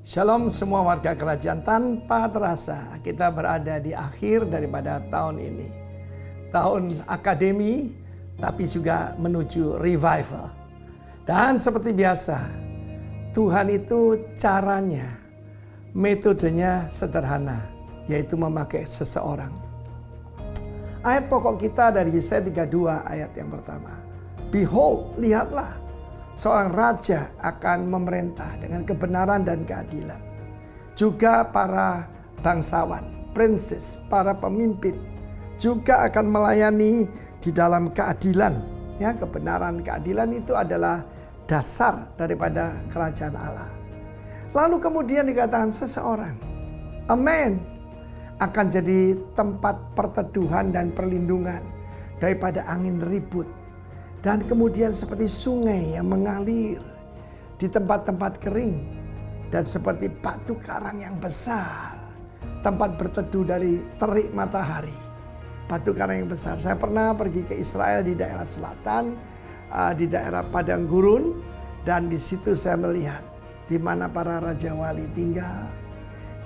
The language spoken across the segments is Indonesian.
Shalom semua warga kerajaan, tanpa terasa kita berada di akhir daripada tahun ini. Tahun akademi tapi juga menuju revival. Dan seperti biasa, Tuhan itu caranya, metodenya sederhana, yaitu memakai seseorang. Ayat pokok kita dari Yesaya 32 ayat yang pertama. Behold, lihatlah, seorang raja akan memerintah dengan kebenaran dan keadilan. Juga para bangsawan, prinses, para pemimpin juga akan melayani di dalam keadilan. Ya, kebenaran, keadilan itu adalah dasar daripada kerajaan Allah. Lalu kemudian dikatakan seseorang, a man, akan jadi tempat perteduhan dan perlindungan daripada angin ribut. Dan kemudian seperti sungai yang mengalir di tempat-tempat kering. Dan seperti batu karang yang besar, tempat berteduh dari terik matahari. Batu karang yang besar. Saya pernah pergi ke Israel di daerah selatan, di daerah padang gurun. Dan di situ saya melihat di mana para raja wali tinggal.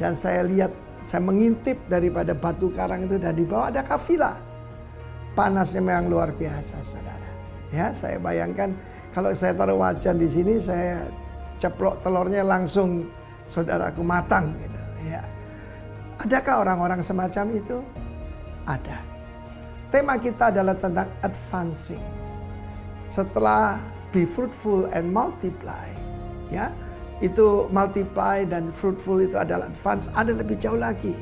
Dan saya lihat, saya mengintip daripada batu karang itu, dan di bawah ada kafilah. Panasnya memang luar biasa, saudara. Ya, saya bayangkan kalau saya taruh wajan di sini, saya ceplok telurnya langsung, saudaraku, matang gitu. Ya. Adakah orang-orang semacam itu? Ada. Tema kita adalah tentang advancing. Setelah be fruitful and multiply, ya, itu multiply dan fruitful itu adalah advance. Ada lebih jauh lagi,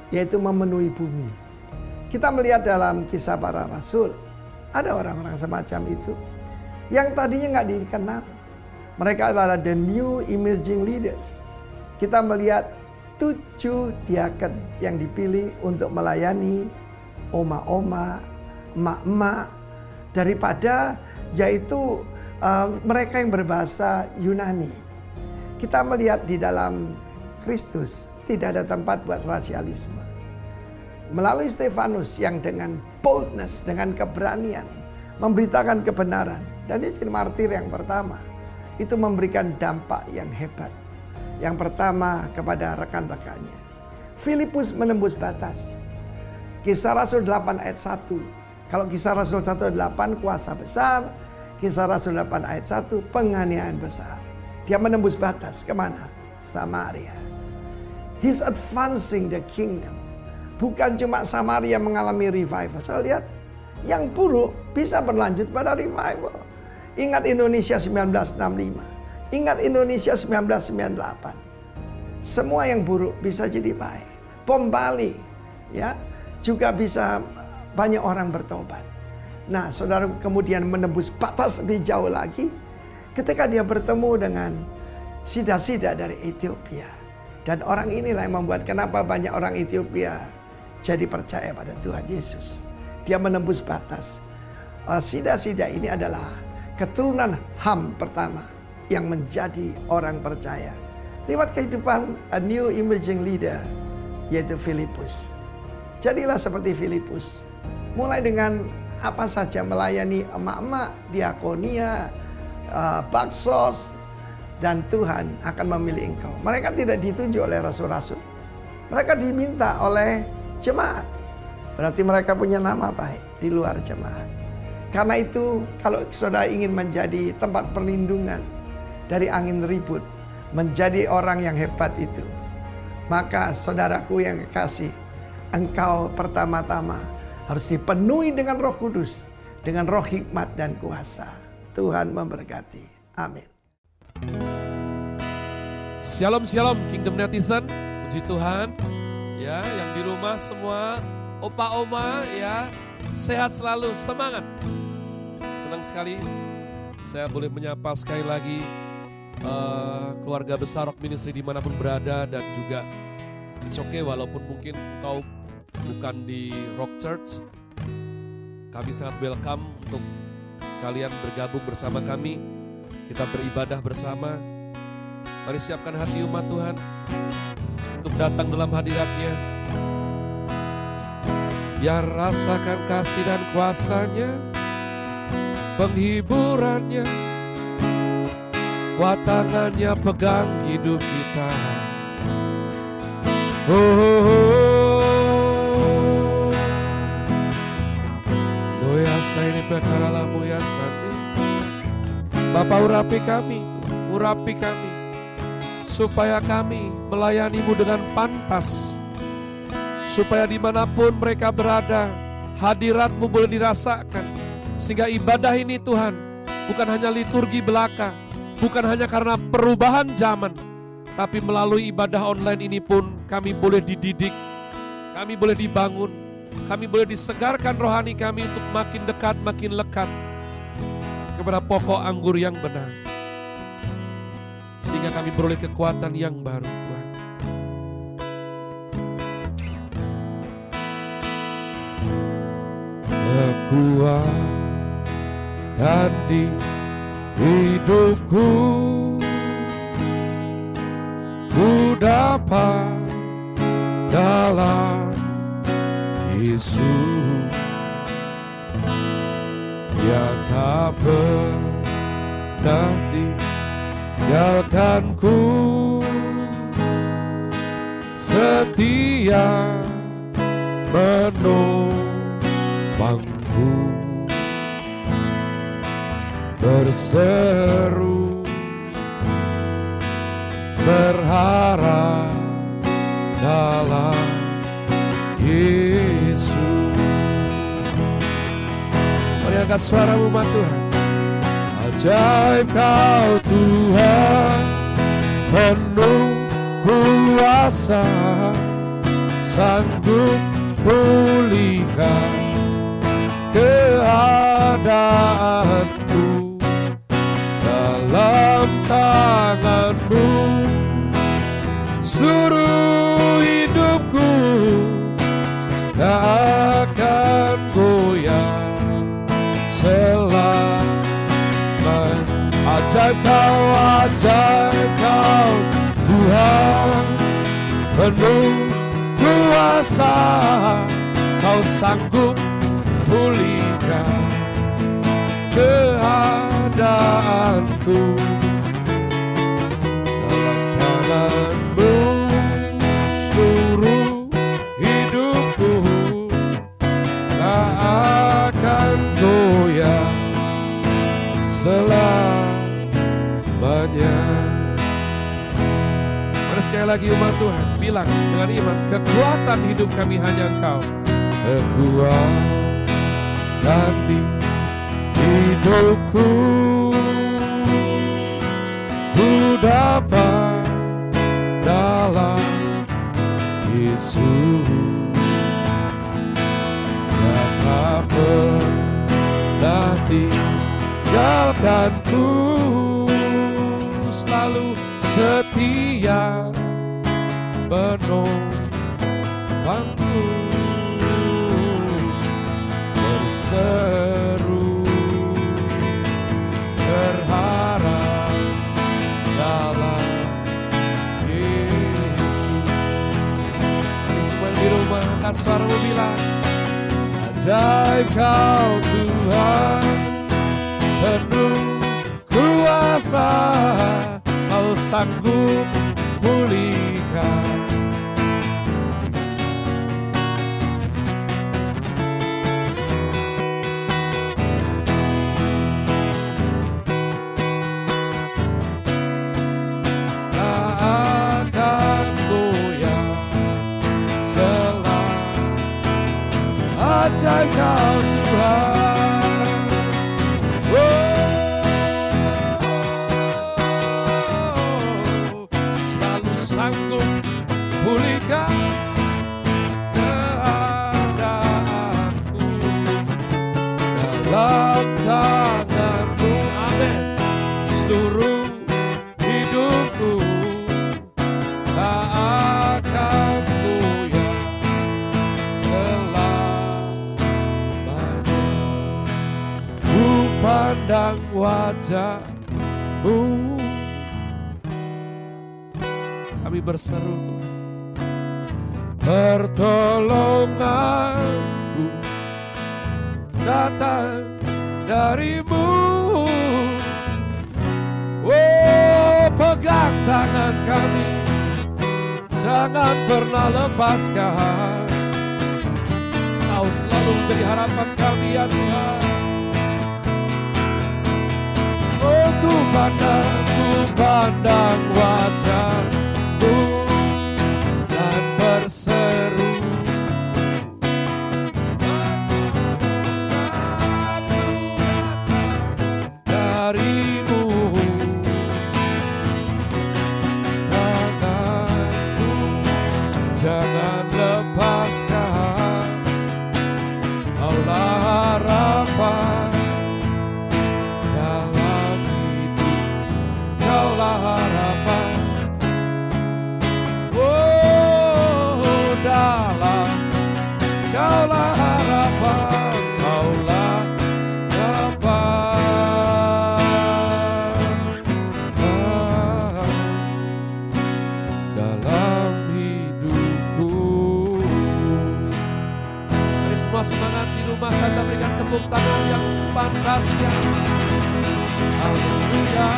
yaitu memenuhi bumi. Kita melihat dalam Kisah Para Rasul. Ada orang-orang semacam itu yang tadinya nggak dikenal. Mereka adalah the new emerging leaders. Kita melihat 7 diaken yang dipilih untuk melayani oma-oma, emak-emak, daripada yaitu mereka yang berbahasa Yunani. Kita melihat di dalam Kristus tidak ada tempat buat rasialisme. Melalui Stefanus yang dengan boldness, dengan keberanian memberitakan kebenaran, dan dia jadi martir yang pertama, itu memberikan dampak yang hebat. Yang pertama kepada rekan-rekannya. Filipus menembus batas. Kisah Rasul 8 ayat 1. Kalau Kisah Rasul 1 ayat 8 kuasa besar, Kisah Rasul 8 ayat 1 penganiayaan besar. Dia menembus batas kemana? Samaria. He's advancing the kingdom. Bukan cuma Samaria mengalami revival. Saya lihat yang buruk bisa berlanjut pada revival. Ingat Indonesia 1965. Ingat Indonesia 1998. Semua yang buruk bisa jadi baik. Bom Bali, ya, juga bisa banyak orang bertobat. Nah, saudara, kemudian menembus batas lebih jauh lagi ketika dia bertemu dengan sida-sida dari Ethiopia. Dan orang inilah yang membuat kenapa banyak orang Ethiopia jadi percaya pada Tuhan Yesus. Dia menembus batas. Sida-sida ini adalah keturunan Ham pertama yang menjadi orang percaya lewat kehidupan a new emerging leader, yaitu Filipus. Jadilah seperti Filipus. Mulai dengan apa saja melayani emak-emak, diakonia, baksos, dan Tuhan akan memilih engkau. Mereka tidak ditunjuk oleh rasul-rasul. Mereka diminta oleh jemaat. Berarti mereka punya nama baik di luar jemaat. Karena itu kalau saudara ingin menjadi tempat perlindungan dari angin ribut, menjadi orang yang hebat itu, maka saudaraku yang kekasih, engkau pertama-tama harus dipenuhi dengan Roh Kudus, dengan roh hikmat dan kuasa. Tuhan memberkati. Amin. Shalom, shalom Kingdom Netizen. Puji Tuhan. Ya, yang di rumah semua, opa oma ya, sehat selalu, semangat. Senang sekali saya boleh menyapa sekali lagi keluarga besar Rock Ministry dimanapun berada, dan juga it's okay walaupun mungkin engkau bukan di Rock Church, kami sangat welcome untuk kalian bergabung bersama kami. Kita beribadah bersama. Mari siapkan hati umat Tuhan untuk datang dalam hadirat-Nya. Biar rasakan kasih dan kuasa-Nya, penghiburan-Nya, kuat tangannya pegang hidup kita. Loya ini perkara lamu ya sani. Bapa urapi kami, urapi kami, supaya kami melayanimu dengan pantas, supaya dimanapun mereka berada, hadiratmu boleh dirasakan, sehingga ibadah ini Tuhan, bukan hanya liturgi belaka, bukan hanya karena perubahan zaman, tapi melalui ibadah online ini pun kami boleh dididik, kami boleh dibangun, kami boleh disegarkan rohani kami untuk makin dekat, makin lekat kepada pokok anggur yang benar. Sehingga kami beroleh kekuatan yang baru Tuhan. Kekuatan di hidupku ku dapat dalam Yesus. Dia tak pernah tinggalkanku, setia menopangku, berseru berharap dalam Yesus. Mari angkat suaramu umat Tuhan. Ajaib kau Tuhan, penuh kuasa, sanggup pulihkan keadaanku, dalam tanganmu seluruh hidupku tak akan goyang selamanya. Ajaib kau Tuhan, penuh kuasa, kau sanggup pulihkan keadaanku, dalam tanganmu seluruh hidupku tak akan goyang selamanya. Mari sekali lagi umat Tuhan bilang dengan iman, kekuatan hidup kami hanya Engkau. Kekuatan di hidupku ku dapat dalam Yesus. Dia tak pernah tinggalkanku, selalu setia menopangku, berseru berharap dalam Yesus. Mari semua di rumah angkat suaramu bilang, ajaib kau Tuhan, penuh kuasa, kau sanggup pulihkan ajaib kau Tuhan, selalu sanggup pulihkan keadaanku, dalam tanganmu, amin, seluruh hidupku tak akan goyang selamanya. Ku pandang wajah-Mu, kami berseru Tuhan, pertolonganku datang dari-Mu. Oh, pegang tangan kami, jangan pernah lepaskan. Kau selalu menjadi harapan kami ya Tuhan. Oh ku pandang wajah-Mu dan berseru, dari-Mu. Tangan-Mu jangan lepaskan, Kaulah harapan dalam hidup, Kaulah harapan. Oh dalam, Kaulah harapan, Kaulah dalam hidupku. Mari semua semangat di rumah saja, berikan tepuk tangan yang sepantasnya. Haleluya.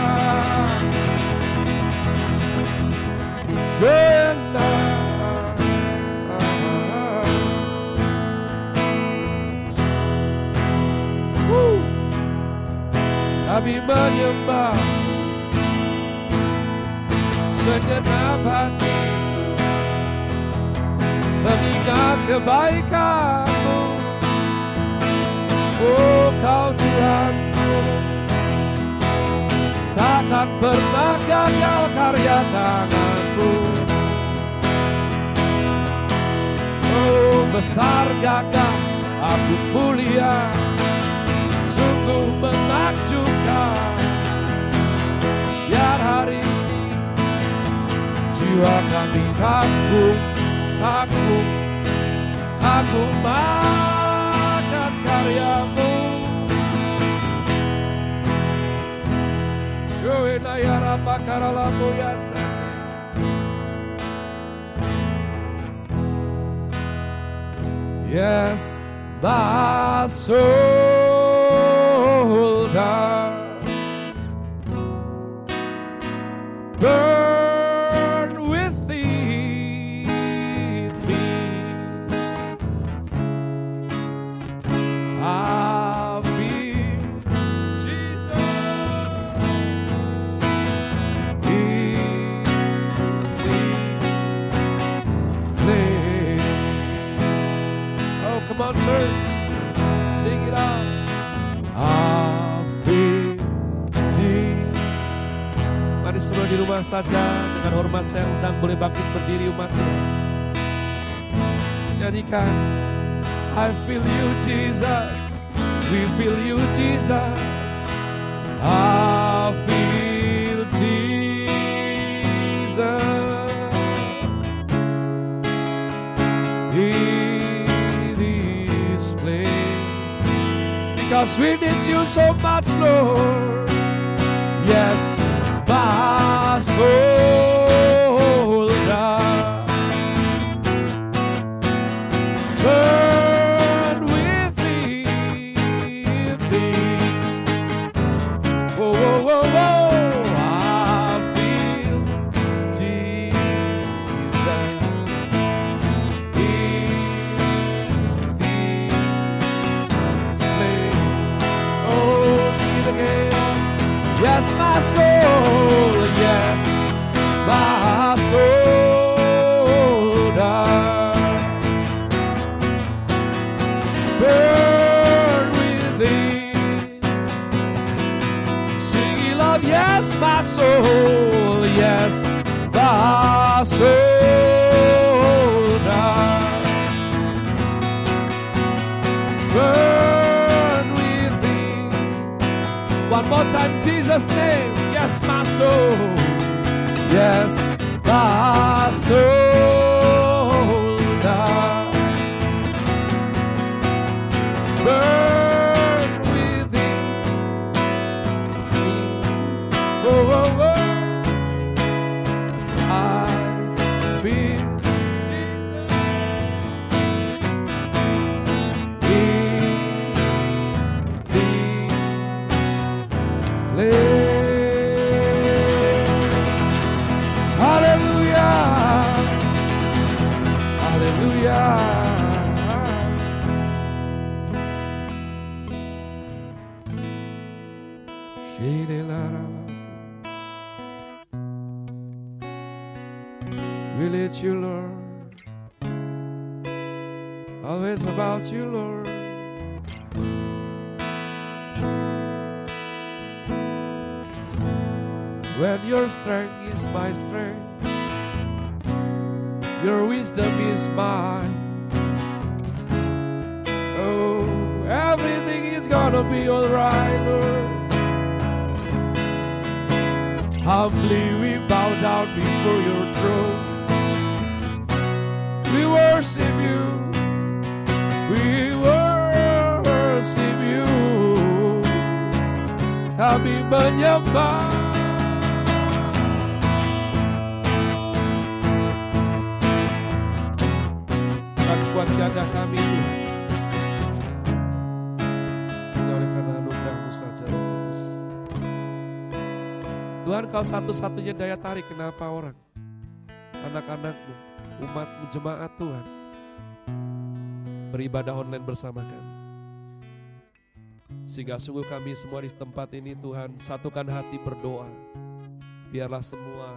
Shena. Kami menyembah segenap hati, mengingat kebaikan-Mu. Oh Kau Tuhanku, takkan pernah gagal karya tangan-Mu. Oh besar gagah, agung mulia, sungguh menakjubkan. Biar hari ini jiwa kami kagum akan karya-Mu. Shoena ya Rapa karalamu ya Sang. Yes, my soul does burn within me. I feel Jesus in this place. Oh, come on, church, sing it out. I feel Jesus. Mari semua di rumah saja, dengan hormat saya undang boleh bangkit berdiri umat Tuhan. Nyanyikan. I feel you Jesus, we feel you Jesus. I feel Jesus in this place. Because we need you so much, Lord. Yes, my soul does burn within me. Oh, oh, oh, oh, I feel Jesus in this place. Oh, sing it again. Yes, my soul, yes, my soul does burn within. Sing love, yes, my soul, yes, my soul does burn within. One more time, Jesus' name. Yes, my soul. Yes, my soul does burn within. Oh, oh, oh. I feel Jesus in this place. We let you, Lord. Always about you, Lord. When your strength is my strength, your wisdom is mine. Oh, everything is gonna be alright, Lord. Humbly we bow down before your throne. We worship you. We worship you. Kami menyembah. Kuat jaga kami Tuhan. Hanya oleh karena anugerah-Mu saja Roh Kudus. Tuhan, Kau satu-satunya daya tarik kenapa orang, anak-anak-Mu, umat-Mu, jemaat Tuhan, beribadah online bersama kami. Sehingga sungguh kami semua di tempat ini Tuhan, satukan hati berdoa. Biarlah semua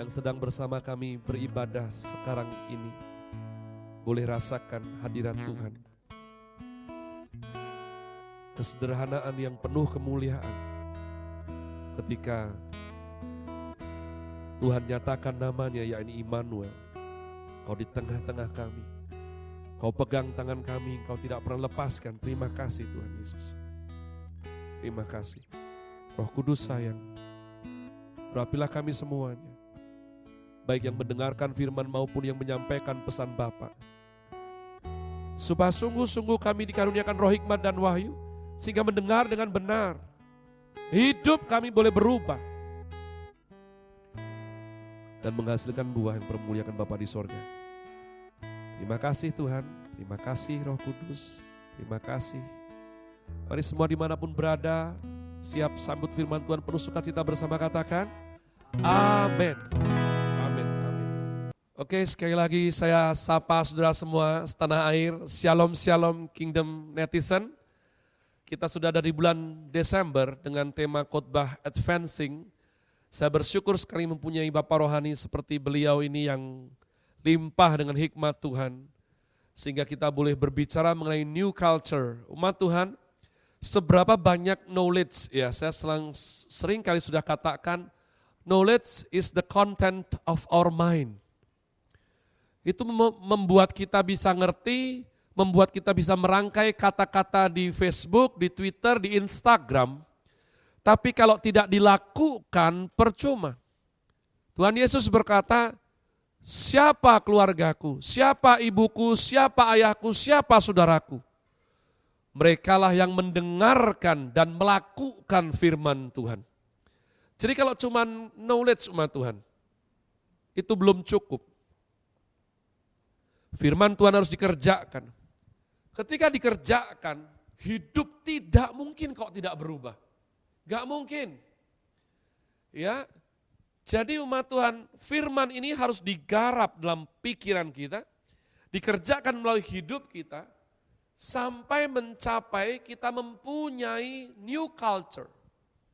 yang sedang bersama kami beribadah sekarang ini boleh rasakan hadirat Tuhan. Kesederhanaan yang penuh kemuliaan ketika Tuhan nyatakan namanya, yakni Immanuel. Kau di tengah-tengah kami. Kau pegang tangan kami, Kau tidak pernah lepaskan. Terima kasih Tuhan Yesus. Terima kasih. Roh Kudus sayang, urapilah kami semuanya. Baik yang mendengarkan firman maupun yang menyampaikan pesan Bapa. Supaya sungguh-sungguh kami dikaruniakan roh hikmat dan wahyu, sehingga mendengar dengan benar. Hidup kami boleh berubah. Dan menghasilkan buah yang mempermuliakan Bapa di sorga. Terima kasih Tuhan, terima kasih Roh Kudus, terima kasih. Mari semua dimanapun berada, siap sambut firman Tuhan penuh sukacita bersama, katakan amin. Oke, sekali lagi saya sapa saudara semua setanah air. Shalom, shalom Kingdom Netizen. Kita sudah ada di bulan Desember dengan tema khotbah Advancing. Saya bersyukur sekali mempunyai Bapak rohani seperti beliau ini yang limpah dengan hikmat Tuhan. Sehingga kita boleh berbicara mengenai new culture. Umat Tuhan, seberapa banyak knowledge, ya saya sering kali sudah katakan, knowledge is the content of our mind. Itu membuat kita bisa ngerti, membuat kita bisa merangkai kata-kata di Facebook, di Twitter, di Instagram. Tapi kalau tidak dilakukan, percuma. Tuhan Yesus berkata, siapa keluargaku, siapa ibuku, siapa ayahku, siapa saudaraku. Merekalah yang mendengarkan dan melakukan firman Tuhan. Jadi kalau cuma knowledge umat Tuhan, itu belum cukup. Firman Tuhan harus dikerjakan. Ketika dikerjakan, hidup tidak mungkin kok tidak berubah. Gak mungkin. Ya. Jadi umat Tuhan, firman ini harus digarap dalam pikiran kita, dikerjakan melalui hidup kita, sampai mencapai kita mempunyai new culture,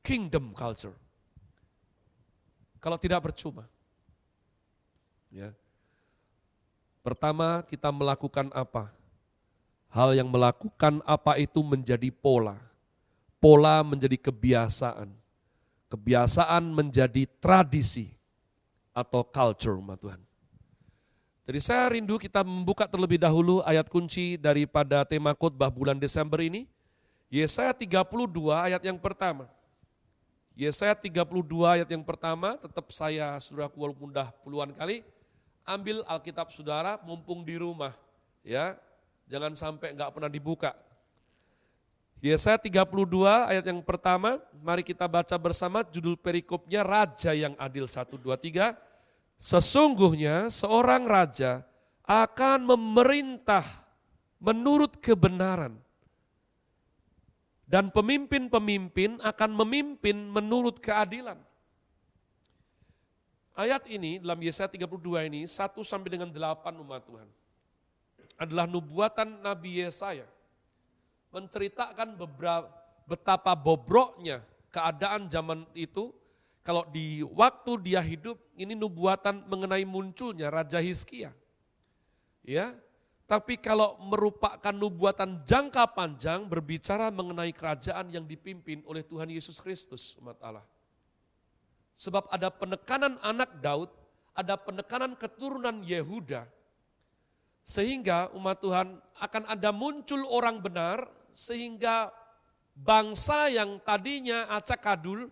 kingdom culture. Kalau tidak percuma. Ya. Pertama, kita melakukan apa? Hal yang melakukan apa itu menjadi pola. Pola menjadi kebiasaan. Kebiasaan menjadi tradisi atau culture umat Tuhan. Jadi saya rindu kita membuka terlebih dahulu ayat kunci daripada tema khotbah bulan Desember ini. Yesaya 32 ayat yang pertama. Yesaya 32 ayat yang pertama, tetap saya saudaraku walaupun dah puluhan kali, ambil Alkitab saudara mumpung di rumah, ya, jangan sampai enggak pernah dibuka. Yesaya 32 ayat yang pertama, mari kita baca bersama judul perikopnya Raja yang Adil 1, 2, 3. Sesungguhnya seorang raja akan memerintah menurut kebenaran dan pemimpin-pemimpin akan memimpin menurut keadilan. ayat ini dalam Yesaya 32 ini 1 sampai dengan 8 umat Tuhan. Adalah nubuatan Nabi Yesaya. Menceritakan betapa bobroknya keadaan zaman itu. Kalau di waktu dia hidup, ini nubuatan mengenai munculnya Raja Hizkia. Ya, tapi kalau merupakan nubuatan jangka panjang berbicara mengenai kerajaan yang dipimpin oleh Tuhan Yesus Kristus, umat Allah. Sebab ada penekanan anak Daud, ada penekanan keturunan Yehuda, sehingga umat Tuhan akan ada muncul orang benar, sehingga bangsa yang tadinya acak adul,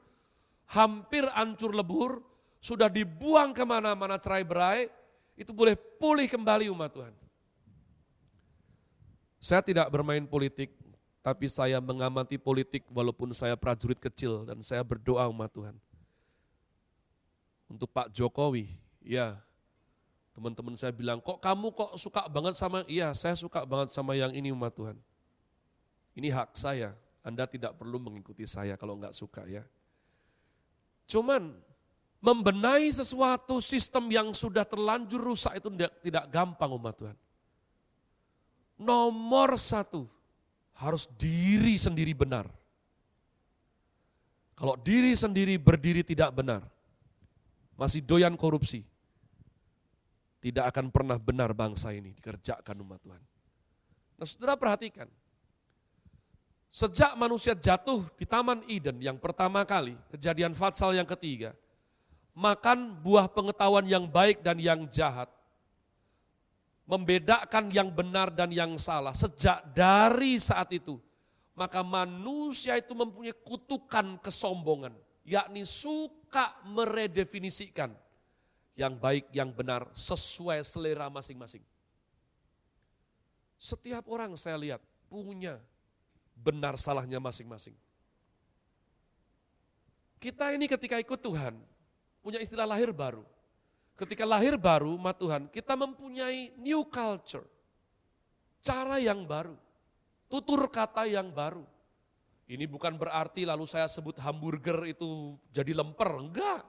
hampir hancur lebur, sudah dibuang kemana-mana cerai-berai, itu boleh pulih kembali umat Tuhan. Saya tidak bermain politik, tapi saya mengamati politik walaupun saya prajurit kecil dan saya berdoa umat Tuhan. Untuk Pak Jokowi, ya teman-teman saya bilang, kok kamu kok suka banget sama, iya saya suka banget sama yang ini umat Tuhan. Ini hak saya, Anda tidak perlu mengikuti saya kalau enggak suka ya. Cuman membenahi sesuatu sistem yang sudah terlanjur rusak itu tidak gampang umat Tuhan. Nomor satu, harus diri sendiri benar. Kalau diri sendiri berdiri tidak benar, masih doyan korupsi, tidak akan pernah benar bangsa ini dikerjakan umat Tuhan. Nah saudara perhatikan, sejak manusia jatuh di Taman Eden yang pertama kali, kejadian fatsal yang ketiga, makan buah pengetahuan yang baik dan yang jahat, membedakan yang benar dan yang salah. Sejak dari saat itu, maka manusia itu mempunyai kutukan kesombongan, yakni suka meredefinisikan yang baik, yang benar sesuai selera masing-masing. Setiap orang saya lihat punya benar salahnya masing-masing. Kita ini ketika ikut Tuhan, punya istilah lahir baru. Ketika lahir baru, umat Tuhan, kita mempunyai new culture. Cara yang baru, tutur kata yang baru. Ini bukan berarti lalu saya sebut hamburger itu jadi lemper, enggak.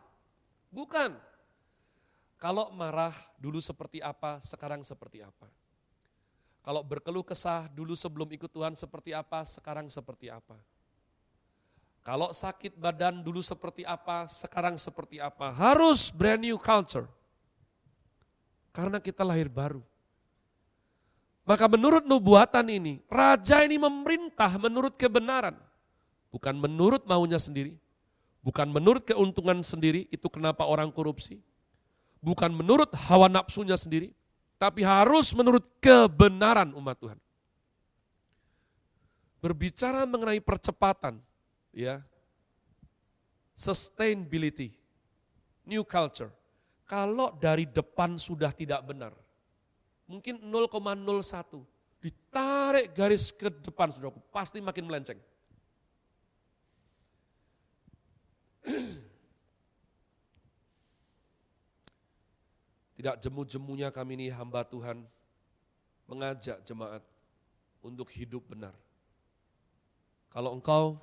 Bukan. Kalau marah dulu seperti apa, sekarang seperti apa. Kalau berkeluh kesah dulu sebelum ikut Tuhan seperti apa, sekarang seperti apa. Kalau sakit badan dulu seperti apa, sekarang seperti apa. Harus brand new culture. Karena kita lahir baru. Maka menurut nubuatan ini, raja ini memerintah menurut kebenaran. Bukan menurut maunya sendiri. Bukan menurut keuntungan sendiri, itu kenapa orang korupsi. Bukan menurut hawa nafsunya sendiri. Tapi harus menurut kebenaran umat Tuhan. Berbicara mengenai percepatan, ya, sustainability, new culture. Kalau dari depan sudah tidak benar, mungkin 0,01, ditarik garis ke depan saudaraku, pasti makin melenceng. Tidak jemu-jemunya kami ini hamba Tuhan mengajak jemaat untuk hidup benar. Kalau engkau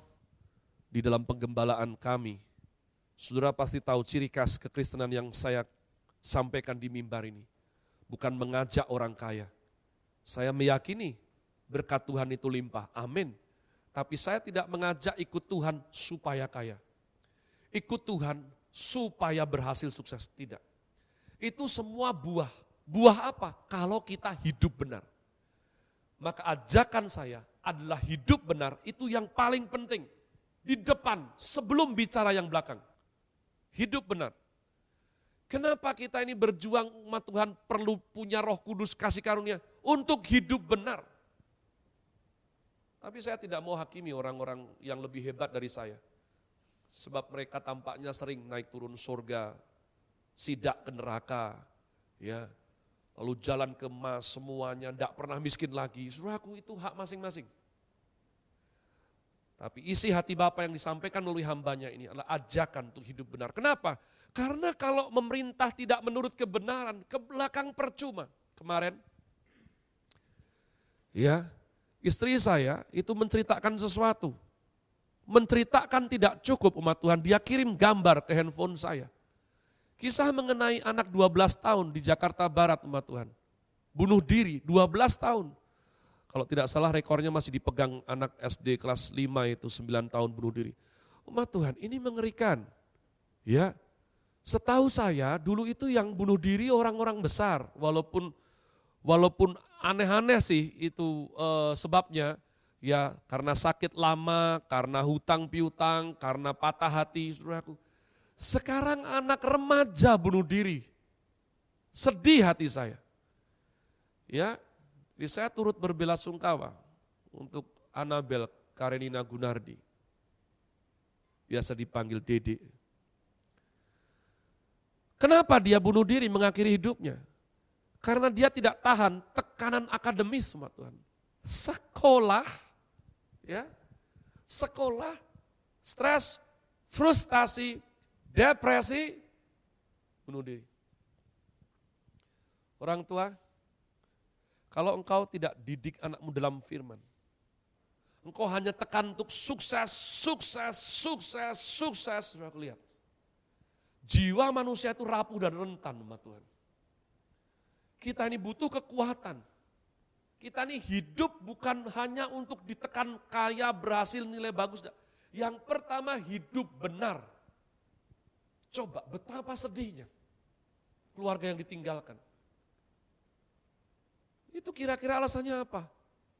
di dalam penggembalaan kami, saudara pasti tahu ciri khas kekristenan yang saya sampaikan di mimbar ini. Bukan mengajak orang kaya. Saya meyakini berkat Tuhan itu limpah, amin. Tapi saya tidak mengajak ikut Tuhan supaya kaya. Ikut Tuhan supaya berhasil sukses, tidak. Itu semua buah. Buah apa? Kalau kita hidup benar. Maka ajakan saya adalah hidup benar, itu yang paling penting. Di depan, sebelum bicara yang belakang. Hidup benar. Kenapa kita ini berjuang umat Tuhan perlu punya Roh Kudus kasih karunia? Untuk hidup benar. Tapi saya tidak mau hakimi orang-orang yang lebih hebat dari saya. Sebab mereka tampaknya sering naik turun surga, sidak ke neraka, ya, lalu jalan ke emas semuanya, tidak pernah miskin lagi. Saudaraku, itu hak masing-masing. Tapi isi hati Bapa yang disampaikan melalui hambanya ini adalah ajakan untuk hidup benar. Kenapa? Karena kalau memerintah tidak menurut kebenaran, ke belakang percuma. Kemarin, ya, istri saya itu menceritakan sesuatu. Menceritakan tidak cukup umat Tuhan, dia kirim gambar ke handphone saya. Kisah mengenai anak 12 tahun di Jakarta Barat, umat Tuhan. Bunuh diri 12 tahun. Kalau tidak salah rekornya masih dipegang anak SD kelas 5 itu 9 tahun bunuh diri. Umat Tuhan, ini mengerikan. Ya. Setahu saya dulu itu yang bunuh diri orang-orang besar, walaupun aneh-aneh sih itu sebabnya, ya karena sakit lama, karena hutang piutang, karena patah hati, saudaraku. Sekarang anak remaja bunuh diri, sedih hati saya. Ya, jadi saya turut berbelasungkawa untuk Anabel Karenina Gunardi, biasa dipanggil Dede. Kenapa dia bunuh diri mengakhiri hidupnya? Karena dia tidak tahan tekanan akademis, umat Tuhan. Sekolah, ya, sekolah, stres, frustasi, depresi, bunuh diri. Orang tua, kalau engkau tidak didik anakmu dalam firman, engkau hanya tekan untuk sukses, sudah aku lihat. Jiwa manusia itu rapuh dan rentan, umat Tuhan. Kita ini butuh kekuatan. Kita ini hidup bukan hanya untuk ditekan kaya, berhasil, nilai bagus. Yang pertama hidup benar. Coba betapa sedihnya keluarga yang ditinggalkan. Itu kira-kira alasannya apa?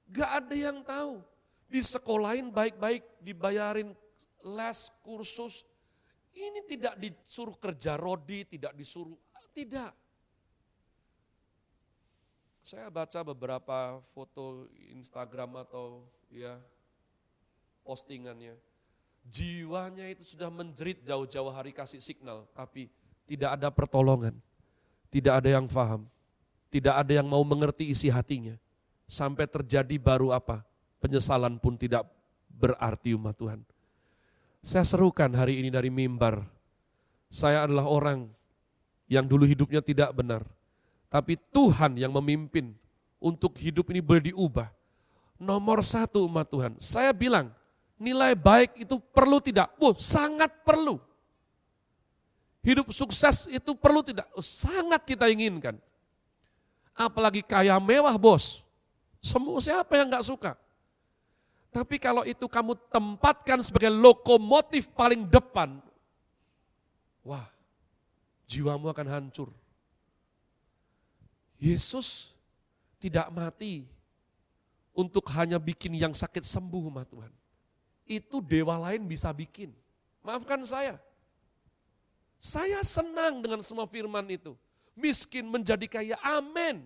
Gak ada yang tahu. Disekolahin baik-baik, dibayarin les, kursus. Ini tidak disuruh kerja rodi, tidak disuruh, tidak. Saya baca beberapa foto Instagram atau ya postingannya. Jiwanya itu sudah menjerit jauh-jauh hari kasih signal, tapi tidak ada pertolongan. Tidak ada yang paham. Tidak ada yang mau mengerti isi hatinya. Sampai terjadi baru apa? Penyesalan pun tidak berarti, umat Tuhan. Saya serukan hari ini dari mimbar. Saya adalah orang yang dulu hidupnya tidak benar. Tapi Tuhan yang memimpin untuk hidup ini boleh diubah. Nomor satu, umat Tuhan. Saya bilang nilai baik itu perlu tidak? Sangat perlu. Hidup sukses itu perlu tidak? Sangat kita inginkan. Apalagi kaya mewah, bos. Siapa yang gak suka? Tapi kalau itu kamu tempatkan sebagai lokomotif paling depan, wah, jiwamu akan hancur. Yesus tidak mati untuk hanya bikin yang sakit sembuh, umat Tuhan. Itu dewa lain bisa bikin. Maafkan saya. Saya senang dengan semua firman itu. Miskin menjadi kaya, amin.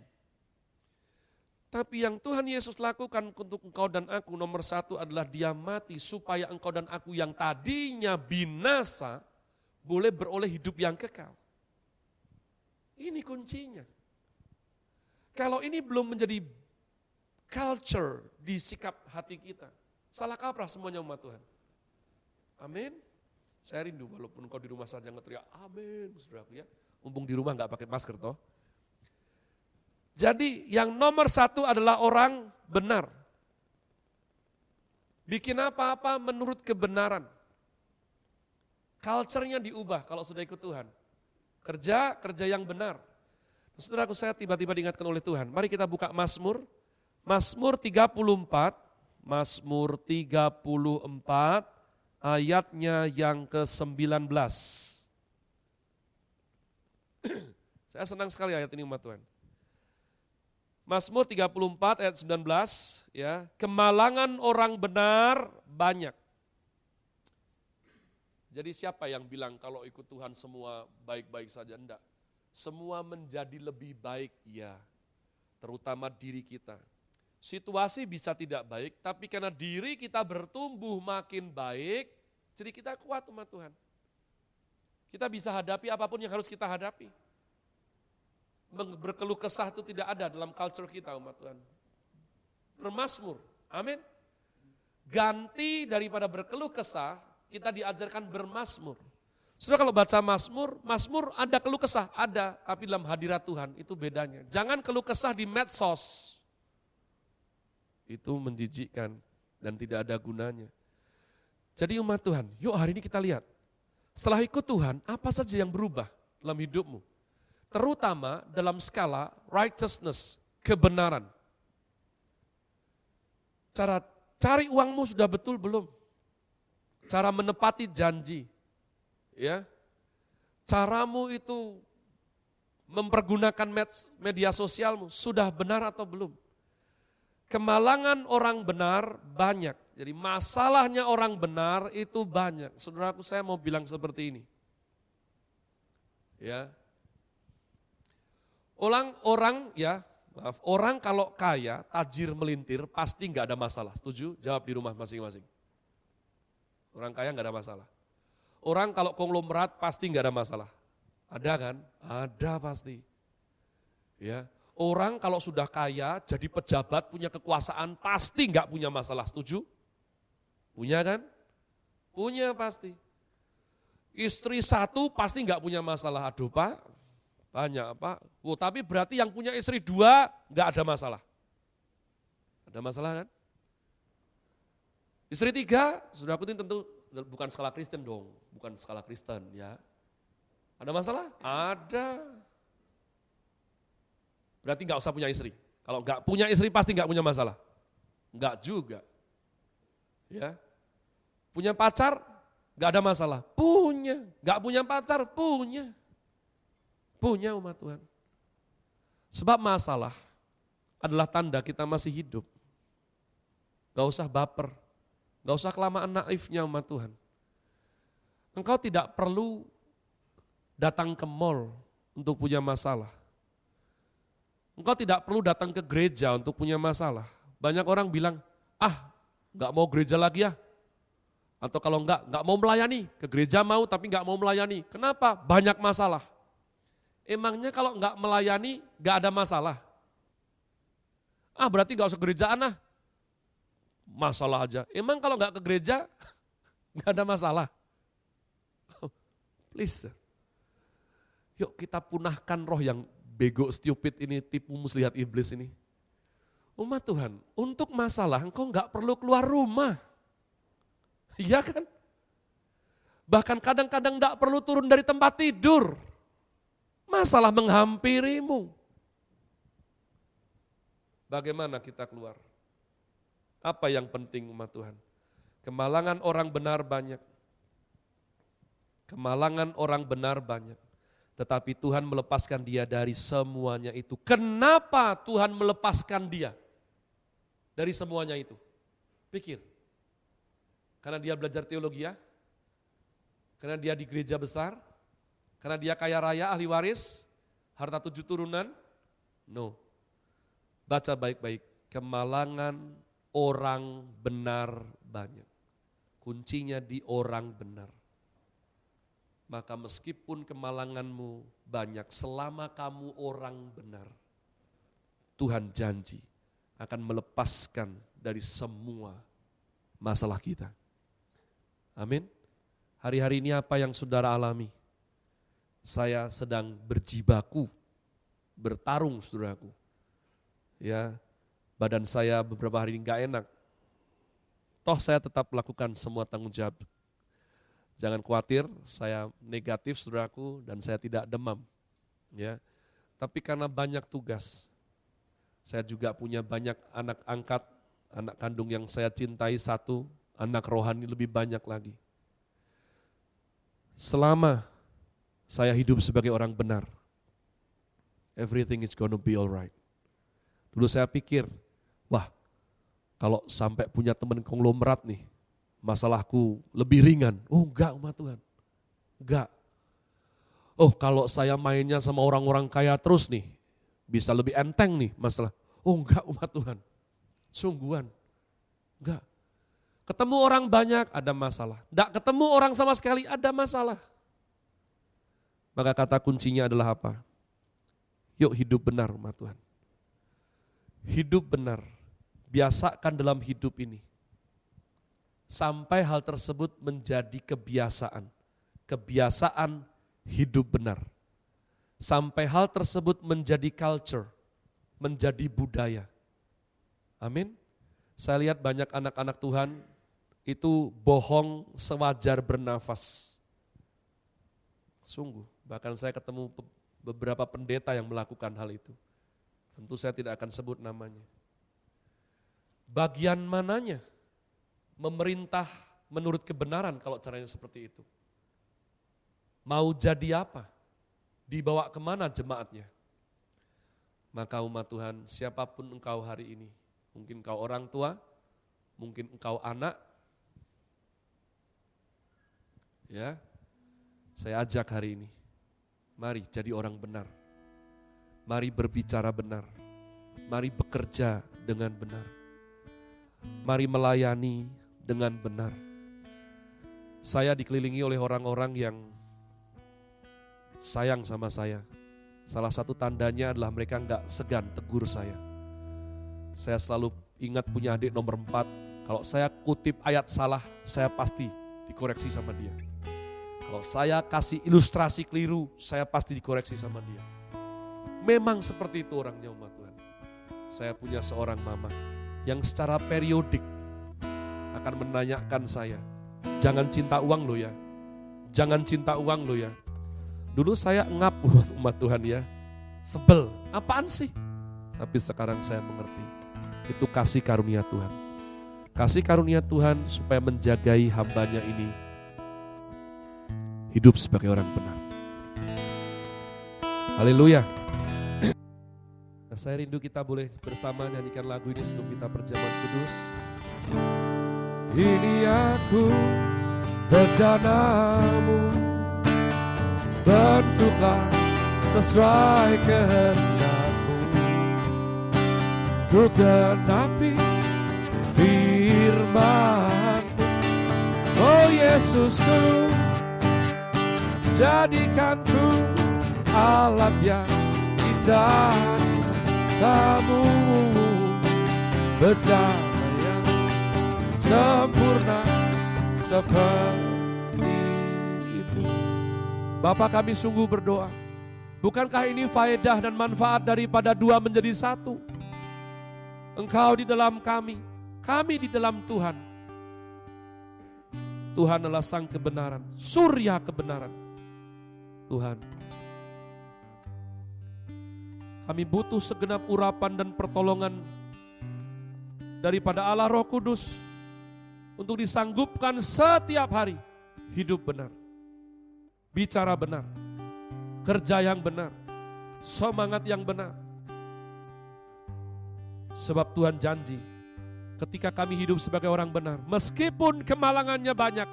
Tapi yang Tuhan Yesus lakukan untuk engkau dan aku, nomor satu adalah dia mati supaya engkau dan aku yang tadinya binasa boleh beroleh hidup yang kekal. Ini kuncinya. Kalau ini belum menjadi culture di sikap hati kita, salah kaprah semuanya, umat Tuhan. Amin. Saya rindu walaupun engkau di rumah saja ngeteriak amin, saudaraku ya. Mumpung di rumah gak pakai masker toh. Jadi yang nomor satu adalah orang benar. Bikin apa-apa menurut kebenaran. Culture-nya diubah kalau sudah ikut Tuhan. Kerja yang benar. Saudaraku, saya tiba-tiba diingatkan oleh Tuhan. Mari kita buka Mazmur. Mazmur 34. Mazmur 34 ayatnya yang ke-19. Saya senang sekali ayat ini, umat Tuhan. Mazmur 34 ayat 19, ya, kemalangan orang benar banyak. Jadi siapa yang bilang kalau ikut Tuhan semua baik-baik saja? Enggak. Semua menjadi lebih baik, ya. Terutama diri kita. Situasi bisa tidak baik, tapi karena diri kita bertumbuh makin baik, jadi kita kuat, umat Tuhan. Kita bisa hadapi apapun yang harus kita hadapi. Berkeluh kesah itu tidak ada dalam culture kita, umat Tuhan. Bermazmur, amin. Ganti daripada berkeluh kesah, kita diajarkan bermazmur. Sudah kalau baca Mazmur ada keluh kesah, ada, tapi dalam hadirat Tuhan itu bedanya. Jangan keluh kesah di medsos. Itu menjijikkan dan tidak ada gunanya. Jadi umat Tuhan, yuk hari ini kita lihat. Setelah ikut Tuhan, apa saja yang berubah? dalam hidupmu. Terutama dalam skala righteousness, kebenaran. Cara cari uangmu sudah betul belum? Cara menepati janji, ya. Caramu itu mempergunakan media sosialmu sudah benar atau belum? Kemalangan orang benar banyak. Jadi masalahnya orang benar itu banyak. Saudaraku, saya mau bilang seperti ini. Ya. Orang kalau kaya, tajir melintir, pasti nggak ada masalah. Setuju? Jawab di rumah masing-masing. Orang kaya nggak ada masalah. Orang kalau konglomerat pasti nggak ada masalah. Ada kan? Ada pasti. Ya. Orang kalau sudah kaya, jadi pejabat, punya kekuasaan, pasti nggak punya masalah. Setuju? Punya kan? Punya pasti. Istri satu pasti nggak punya masalah. Aduh Pak, banyak Pak. Oh, tapi berarti yang punya istri dua nggak ada masalah. Ada masalah kan? Istri tiga, sudah aku tentu bukan skala Kristen dong, bukan skala Kristen ya. Ada masalah? Ada. Berarti nggak usah punya istri. Kalau nggak punya istri pasti nggak punya masalah. Nggak juga. Ya. Punya pacar? Nggak ada masalah. Punya. Nggak punya pacar? Punya. Punya umat Tuhan. Sebab masalah adalah tanda kita masih hidup. Gak usah baper, gak usah kelamaan naifnya umat Tuhan. Engkau tidak perlu datang ke mall untuk punya masalah. Engkau tidak perlu datang ke gereja untuk punya masalah. Banyak orang bilang, gak mau gereja lagi ya. Atau kalau enggak mau melayani, ke gereja mau tapi gak mau melayani. Kenapa? Banyak masalah. Emangnya kalau enggak melayani, enggak ada masalah? Berarti enggak usah gerejaan lah. Masalah aja. Emang kalau enggak ke gereja, enggak ada masalah? Please. Yuk kita punahkan roh yang bego, stupid ini, tipu muslihat iblis ini. Umat Tuhan, untuk masalah engkau enggak perlu keluar rumah. Iya kan? Bahkan kadang-kadang enggak perlu turun dari tempat tidur. Masalah menghampirimu. Bagaimana kita keluar? Apa yang penting umat Tuhan? Kemalangan orang benar banyak. Kemalangan orang benar banyak. Tetapi Tuhan melepaskan dia dari semuanya itu. Kenapa Tuhan melepaskan dia dari semuanya itu? Pikir. Karena dia belajar teologi ya? Karena dia di gereja besar? Karena dia kaya raya, ahli waris, harta 7 turunan? No. Baca baik-baik, kemalangan orang benar banyak. Kuncinya di orang benar. Maka meskipun kemalanganmu banyak, selama kamu orang benar, Tuhan janji akan melepaskan dari semua masalah kita. Amin. Hari-hari ini apa yang saudara alami? Saya sedang berjibaku, bertarung saudaraku. Ya, badan saya beberapa hari ini gak enak. Toh saya tetap melakukan semua tanggung jawab. Jangan khawatir, saya negatif saudaraku dan saya tidak demam. Ya, tapi karena banyak tugas, saya juga punya banyak anak angkat, anak kandung yang saya cintai satu, anak rohani lebih banyak lagi. Selama saya hidup sebagai orang benar, everything is gonna be alright. Dulu saya pikir, wah kalau sampai punya teman konglomerat nih, masalahku lebih ringan. Oh enggak umat Tuhan, enggak. Oh kalau saya mainnya sama orang-orang kaya terus nih, bisa lebih enteng nih masalah. Oh enggak umat Tuhan, sungguhan, enggak. Ketemu orang banyak ada masalah, enggak ketemu orang sama sekali ada masalah. Maka kata kuncinya adalah apa? Yuk hidup benar umat Tuhan. Hidup benar, biasakan dalam hidup ini. Sampai hal tersebut menjadi kebiasaan. Kebiasaan hidup benar. Sampai hal tersebut menjadi culture, menjadi budaya. Amin. Saya lihat banyak anak-anak Tuhan itu bohong sewajar bernafas. Sungguh. Bahkan saya ketemu beberapa pendeta yang melakukan hal itu. Tentu saya tidak akan sebut namanya. Bagian mananya memerintah menurut kebenaran kalau caranya seperti itu? Mau jadi apa? Dibawa kemana jemaatnya? Maka umat Tuhan, siapapun engkau hari ini, mungkin engkau orang tua, mungkin engkau anak, ya, saya ajak hari ini, mari jadi orang benar. Mari berbicara benar. Mari bekerja dengan benar. Mari melayani dengan benar. Saya dikelilingi oleh orang-orang yang sayang sama saya. Salah satu tandanya adalah mereka enggak segan tegur saya. Saya selalu ingat punya adik nomor 4. Kalau saya kutip ayat salah, saya pasti dikoreksi sama dia. Kalau saya kasih ilustrasi keliru, saya pasti dikoreksi sama dia. Memang seperti itu orangnya umat Tuhan. Saya punya seorang mama yang secara periodik akan menanyakan saya, jangan cinta uang lo ya, jangan cinta uang lo ya. Dulu saya ngap umat Tuhan ya, sebel, apaan sih? Tapi sekarang saya mengerti, itu kasih karunia Tuhan. Kasih karunia Tuhan supaya menjagai hambanya ini hidup sebagai orang benar. Haleluya. Nah, saya rindu kita boleh bersama nyanyikan lagu ini sebelum kita perjamuan kudus. Ini aku bejanamu, bentuklah sesuai kehendak-Mu, untuk genapi firman-Mu. Oh Yesusku, jadikanku alat yang indah, kamu bejana yang sempurna seperti-Mu. Bapa, kami sungguh berdoa, bukankah ini faedah dan manfaat daripada dua menjadi satu? Engkau di dalam kami di dalam Tuhan. Tuhan adalah sang kebenaran, surya kebenaran. Tuhan, kami butuh segenap urapan dan pertolongan daripada Allah Roh Kudus untuk disanggupkan setiap hari hidup benar, bicara benar, kerja yang benar, semangat yang benar. Sebab Tuhan janji, ketika kami hidup sebagai orang benar, meskipun kemalangannya banyak,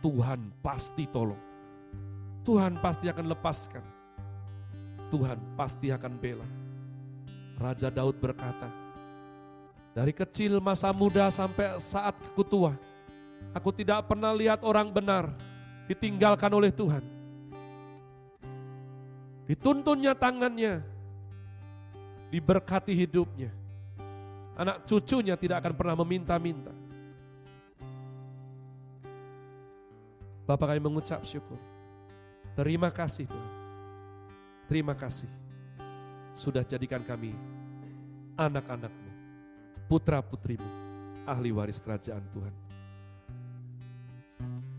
Tuhan pasti tolong. Tuhan pasti akan lepaskan. Tuhan pasti akan bela. Raja Daud berkata, dari kecil masa muda sampai saat aku tua, aku tidak pernah lihat orang benar ditinggalkan oleh Tuhan. Dituntunnya tangannya, diberkati hidupnya. Anak cucunya tidak akan pernah meminta-minta. Bapak, kami mengucap syukur. Terima kasih Tuhan. Terima kasih sudah jadikan kami anak-anak-Mu, putra-putri-Mu, ahli waris kerajaan Tuhan.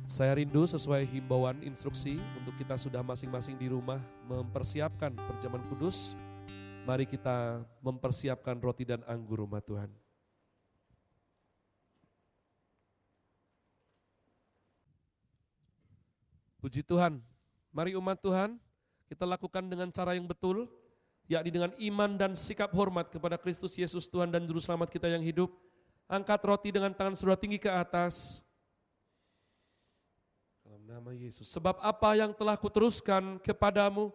Saya rindu sesuai himbauan instruksi untuk kita sudah masing-masing di rumah mempersiapkan perjamuan kudus. Mari kita mempersiapkan roti dan anggur umat Tuhan. Puji Tuhan, mari umat Tuhan kita lakukan dengan cara yang betul, yakni dengan iman dan sikap hormat kepada Kristus Yesus Tuhan dan Juru Selamat kita yang hidup. Angkat roti dengan tangan saudara tinggi ke atas. Dalam nama Yesus. Sebab apa yang telah kuteruskan kepadamu,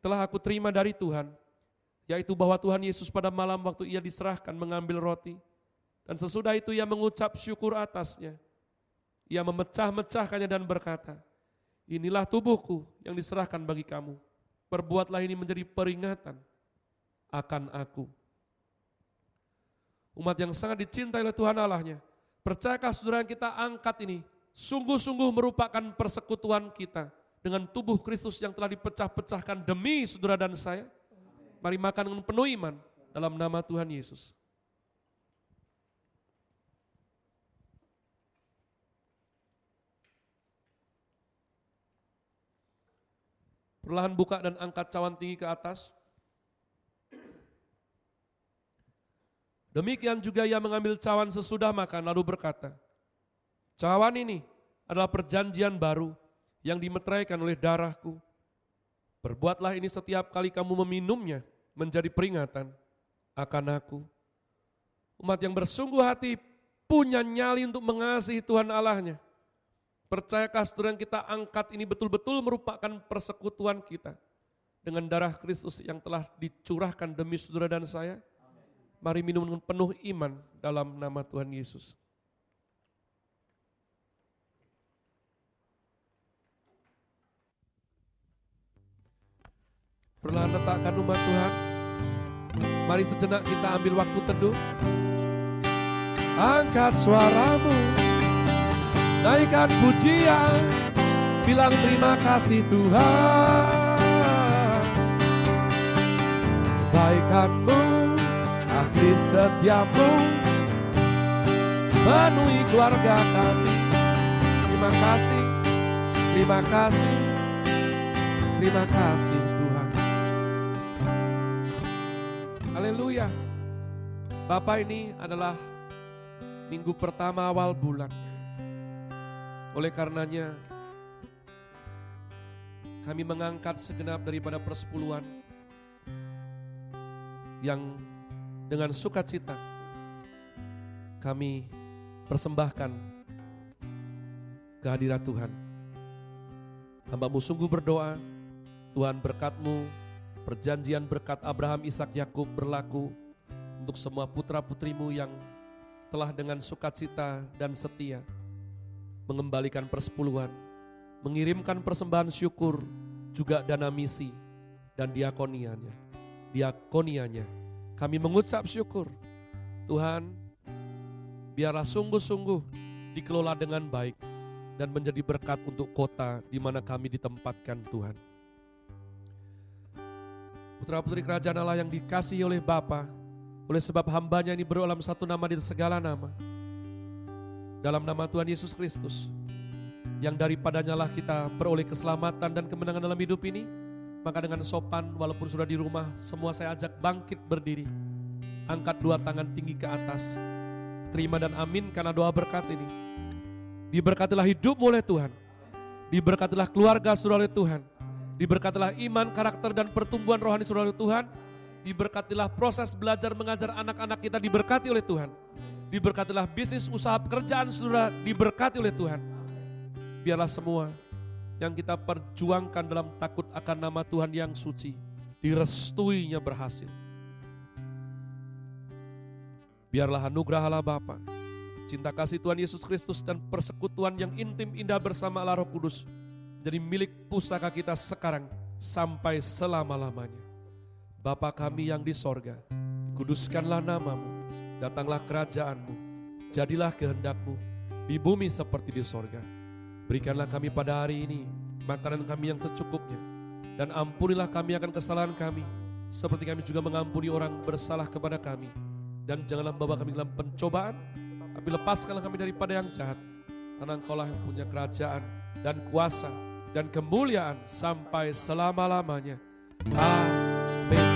telah aku terima dari Tuhan, yaitu bahwa Tuhan Yesus pada malam waktu ia diserahkan mengambil roti, dan sesudah itu ia mengucap syukur atasnya. Ia memecah-mecahkannya dan berkata, inilah tubuhku yang diserahkan bagi kamu. Perbuatlah ini menjadi peringatan akan aku. Umat yang sangat dicintai oleh Tuhan Allahnya, percayakah saudara yang kita angkat ini sungguh-sungguh merupakan persekutuan kita dengan tubuh Kristus yang telah dipecah-pecahkan demi saudara dan saya? Mari makan dengan penuh iman dalam nama Tuhan Yesus. Perlahan buka dan angkat cawan tinggi ke atas. Demikian juga ia mengambil cawan sesudah makan lalu berkata, cawan ini adalah perjanjian baru yang dimeteraikan oleh darahku. Berbuatlah ini setiap kali kamu meminumnya menjadi peringatan akan aku. Umat yang bersungguh hati punya nyali untuk mengasihi Tuhan Allahnya. Percayakah saudara yang kita angkat ini betul-betul merupakan persekutuan kita dengan darah Kristus yang telah dicurahkan demi saudara dan saya? Mari minum dengan penuh iman dalam nama Tuhan Yesus. Perlahan letakkan umat Tuhan. Mari sejenak kita ambil waktu teduh. Angkat suaramu, naikkan pujian, bilang terima kasih Tuhan. Kebaikan-Mu, kasih setiamu, penuhi keluarga kami. Terima kasih, terima kasih, terima kasih Tuhan. Haleluya. Bapak, ini adalah minggu pertama awal bulan. Oleh karenanya, kami mengangkat segenap daripada persepuluhan yang dengan sukacita kami persembahkan kehadirat Tuhan. Hamba-Mu sungguh berdoa, Tuhan berkat-Mu, perjanjian berkat Abraham, Ishak, Yakub berlaku untuk semua putra-putrimu yang telah dengan sukacita dan setia mengembalikan persepuluhan, mengirimkan persembahan syukur, juga dana misi dan diakonianya. Kami mengucap syukur. Tuhan, biarlah sungguh-sungguh dikelola dengan baik dan menjadi berkat untuk kota di mana kami ditempatkan Tuhan. Putra-putri kerajaan Allah yang dikasihi oleh Bapa, oleh sebab hambanya ini beroleh satu nama di segala nama. Dalam nama Tuhan Yesus Kristus, yang daripadanya lah kita beroleh keselamatan dan kemenangan dalam hidup ini. Maka dengan sopan, walaupun sudah di rumah, semua saya ajak bangkit berdiri. Angkat dua tangan tinggi ke atas. Terima dan amin karena doa berkat ini. Diberkatilah hidupmu oleh Tuhan. Diberkatilah keluarga saudara oleh Tuhan. Diberkatilah iman, karakter dan pertumbuhan rohani saudara oleh Tuhan. Diberkatilah proses belajar mengajar anak-anak kita diberkati oleh Tuhan. Diberkatilah bisnis, usaha, pekerjaan saudara diberkati oleh Tuhan. Biarlah semua yang kita perjuangkan dalam takut akan nama Tuhan yang suci, direstuinya berhasil. Biarlah anugerah Allah Bapa, cinta kasih Tuhan Yesus Kristus dan persekutuan yang intim indah bersama Allah Roh Kudus jadi milik pusaka kita sekarang sampai selama-lamanya. Bapa kami yang di sorga, dikuduskanlah namamu, datanglah kerajaanmu, jadilah kehendakmu di bumi seperti di sorga. Berikanlah kami pada hari ini makanan kami yang secukupnya, dan ampunilah kami akan kesalahan kami, seperti kami juga mengampuni orang bersalah kepada kami. Dan janganlah membawa kami dalam pencobaan, tapi lepaskanlah kami daripada yang jahat. Karena Engkaulah yang punya kerajaan dan kuasa dan kemuliaan sampai selama-lamanya. Amin.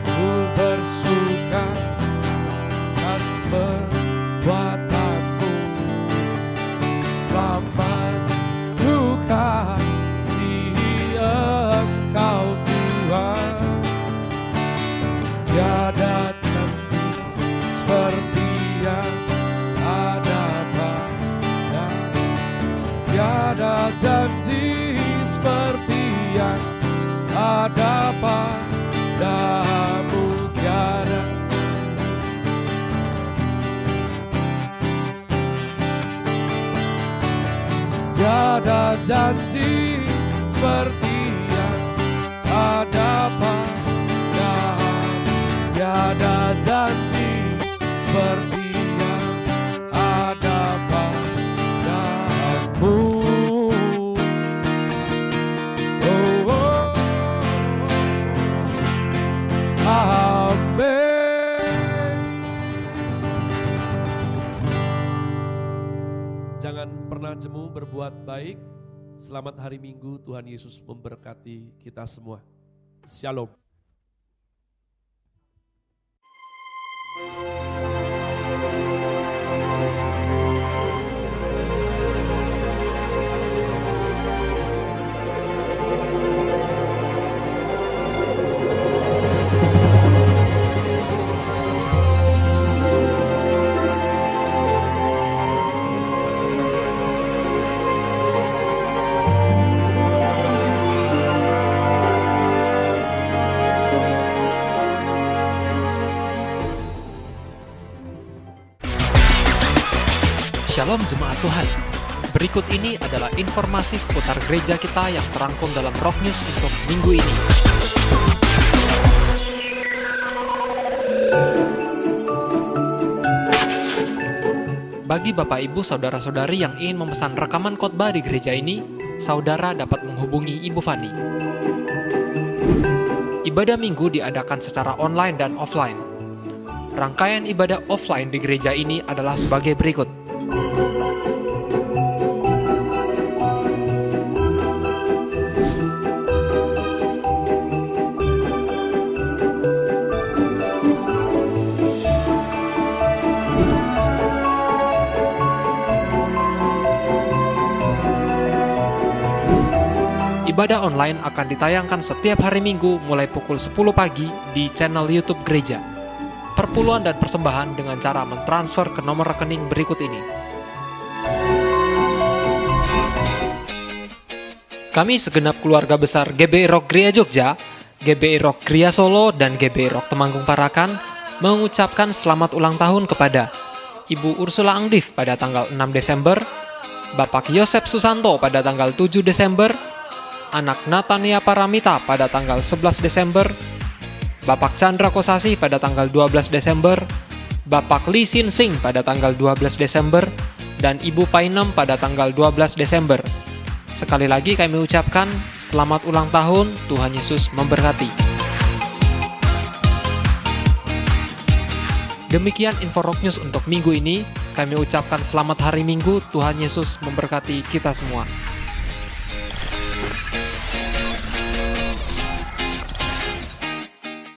Ku bersuka atas perbuatanmu, selamat ku kasihi Engkau Tuhan. Tiada janji seperti yang ada pada, tiada janji seperti yang ada padamu, tiada janji seperti yang ada padamu, tiada janji seperti yang ada padamu. Jangan pernah jemu berbuat baik, Selamat hari Minggu, Tuhan Yesus memberkati kita semua. Shalom. Shalom Jemaat Tuhan. Berikut ini adalah informasi seputar gereja kita yang terangkum dalam Rock News untuk minggu ini. Bagi Bapak Ibu Saudara-saudari yang ingin memesan rekaman khotbah di gereja ini, saudara dapat menghubungi Ibu Fani. Ibadah minggu diadakan secara online dan offline. Rangkaian ibadah offline di gereja ini adalah sebagai berikut. Ibadah online akan ditayangkan setiap hari Minggu mulai pukul 10 pagi di channel YouTube gereja. Perpuluhan dan persembahan dengan cara mentransfer ke nomor rekening berikut ini. Kami segenap keluarga besar GBI Rock Gria Jogja, GBI Rock Gria Solo, dan GBI Rock Temanggung Parakan mengucapkan selamat ulang tahun kepada Ibu Ursula Angdif pada tanggal 6 Desember, Bapak Yosep Susanto pada tanggal 7 Desember, anak Natania Paramita pada tanggal 11 Desember, Bapak Chandra Kosasi pada tanggal 12 Desember, Bapak Lee Sin Sing pada tanggal 12 Desember, dan Ibu Painem pada tanggal 12 Desember. Sekali lagi kami ucapkan selamat ulang tahun, Tuhan Yesus memberkati. Demikian info Rock News untuk minggu ini. Kami ucapkan selamat hari Minggu, Tuhan Yesus memberkati kita semua.